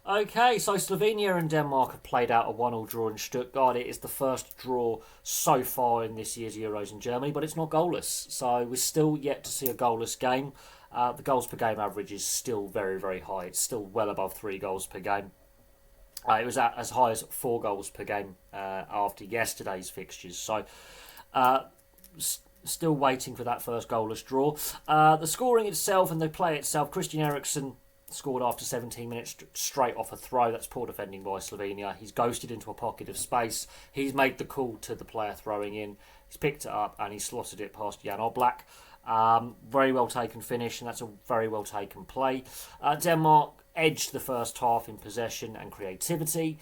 Okay, so Slovenia and Denmark have played out a 1-1 draw in Stuttgart. It is the first draw so far in this year's Euros in Germany, but it's not goalless. So we're still yet to see a goalless game. The goals per game average is still very, very high. It's still well above 3 goals per game. It was at as high as 4 goals per game after yesterday's fixtures. So uh, still waiting for that first goalless draw. The scoring itself and the play itself, Christian Eriksen scored after 17 minutes straight off a throw. That's poor defending by Slovenia. He's ghosted into a pocket of space. He's made the call to the player throwing in. He's picked it up and he slotted it past Jan Oblak. Very well taken finish, and that's a very well taken play. Denmark edged the first half in possession and creativity.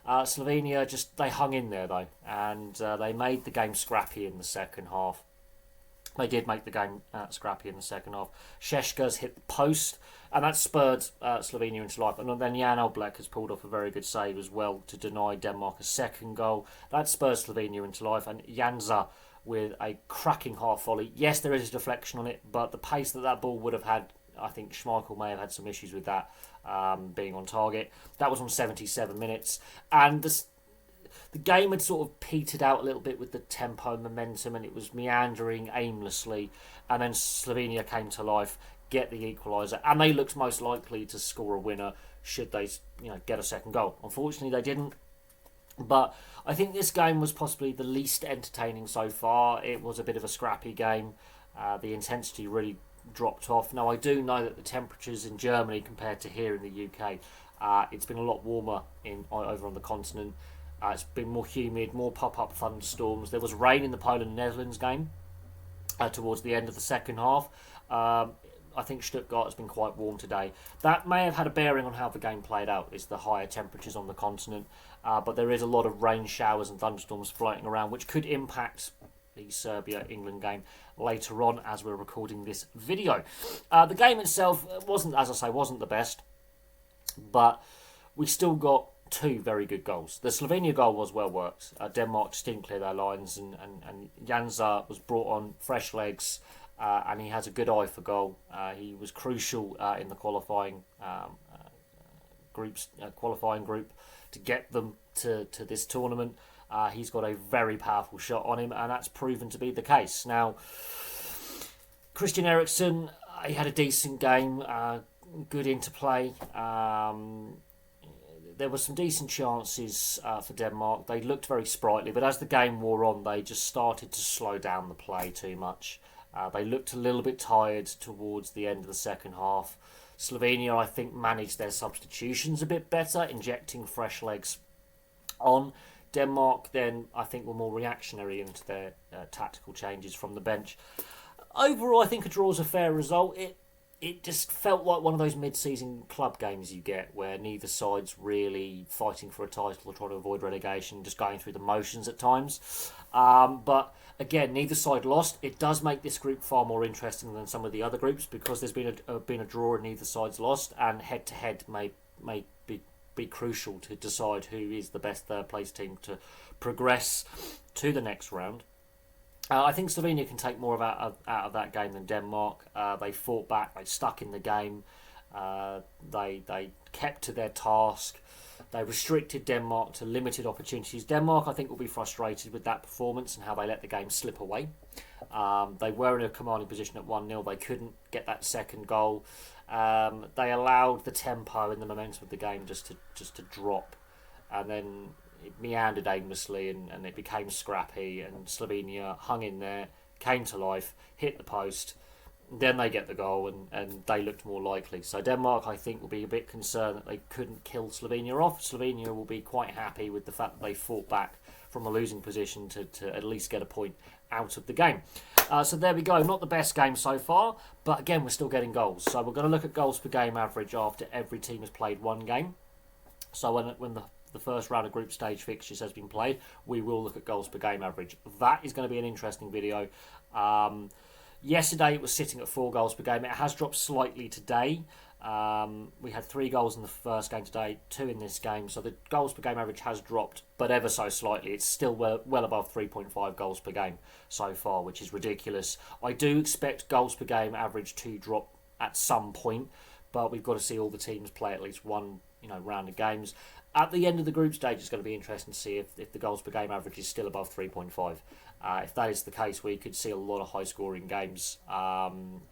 Slovenia they hung in there though, and they made the game scrappy in the second half. They did make the game scrappy in the second half. Šeška's hit the post, and that spurred Slovenia into life. And then Jan Oblak has pulled off a very good save as well to deny Denmark a second goal. That spurs Slovenia into life, and Janza with a cracking half volley. Yes, there is a deflection on it, but the pace that ball would have had, I think Schmeichel may have had some issues with that being on target. That was on 77 minutes, and the game had sort of petered out a little bit with the tempo and momentum, and it was meandering aimlessly. And then Slovenia came to life, get the equaliser, and they looked most likely to score a winner should they, get a second goal. Unfortunately, they didn't. But I think this game was possibly the least entertaining so far. It was a bit of a scrappy game. The intensity really dropped off. Now, I do know that the temperatures in Germany compared to here in the UK, it's been a lot warmer over on the continent. It's been more humid, more pop-up thunderstorms. There was rain in the Poland-Netherlands game towards the end of the second half. I think Stuttgart has been quite warm today. That may have had a bearing on how the game played out. It's the higher temperatures on the continent. But there is a lot of rain showers and thunderstorms floating around, which could impact the Serbia-England game later on as we're recording this video. The game itself wasn't the best, but we still got 2 very good goals. The Slovenia goal was well worked. Denmark just didn't clear their lines, and Janza was brought on fresh legs, and he has a good eye for goal. He was crucial in the qualifying group to get them to this tournament. He's got a very powerful shot on him, and that's proven to be the case. Now, Christian Eriksen, he had a decent game, good interplay. There were some decent chances for Denmark. They looked very sprightly, but as the game wore on, they just started to slow down the play too much. They looked a little bit tired towards the end of the second half. Slovenia, I think, managed their substitutions a bit better, injecting fresh legs on. Denmark, then, I think, were more reactionary into their tactical changes from the bench. Overall, I think a draw is a fair result. It just felt like one of those mid-season club games you get where neither side's really fighting for a title or trying to avoid relegation, just going through the motions at times. But again, neither side lost. It does make this group far more interesting than some of the other groups because there's been a draw and neither side's lost, and head-to-head may be crucial to decide who is the best third-place team to progress to the next round. I think Slovenia can take more out of that game than Denmark. They fought back, they stuck in the game, they kept to their task, they restricted Denmark to limited opportunities. Denmark, I think, will be frustrated with that performance and how they let the game slip away. They were in a commanding position at 1-0, they couldn't get that second goal. They allowed the tempo and the momentum of the game just to drop, and then it meandered aimlessly and it became scrappy, and Slovenia hung in there, came to life, hit the post, then they get the goal and they looked more likely. So Denmark, I think, will be a bit concerned that they couldn't kill Slovenia off. Slovenia will be quite happy with the fact that they fought back from a losing position to at least get a point out of the game. So there we go, not the best game so far, but again, we're still getting goals. So we're going to look at goals per game average after every team has played one game. So when the first round of group stage fixtures has been played, we will look at goals per game average. That is going to be an interesting video. Yesterday it was sitting at 4 goals per game. It has dropped slightly today. We had 3 goals in the first game today, 2 in this game. So the goals per game average has dropped, but ever so slightly. It's still well above 3.5 goals per game so far, which is ridiculous. I do expect goals per game average to drop at some point, but we've got to see all the teams play at least one round of games. At the end of the group stage, it's going to be interesting to see if the goals per game average is still above 3.5. If that is the case, we could see a lot of high-scoring games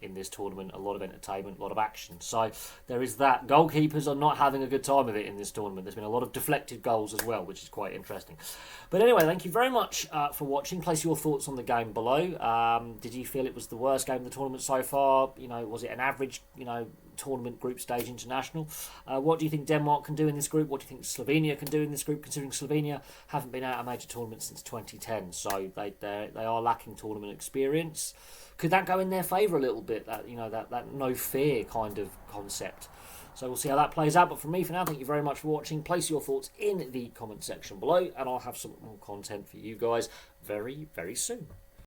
in this tournament, a lot of entertainment, a lot of action. So there is that. Goalkeepers are not having a good time of it in this tournament. There's been a lot of deflected goals as well, which is quite interesting. But anyway, thank you very much for watching. Place your thoughts on the game below. Did you feel it was the worst game of the tournament so far? Was it an average, tournament group stage international? What do you think Denmark can do in this group? What do you think Slovenia can do in this group, considering Slovenia haven't been out of a major tournament since 2010, so they are lacking tournament experience? Could that go in their favour a little bit, that no fear kind of concept? So we'll see how that plays out. But from me for now, thank you very much for watching. Place your thoughts in the comment section below, and I'll have some more content for you guys very, very soon.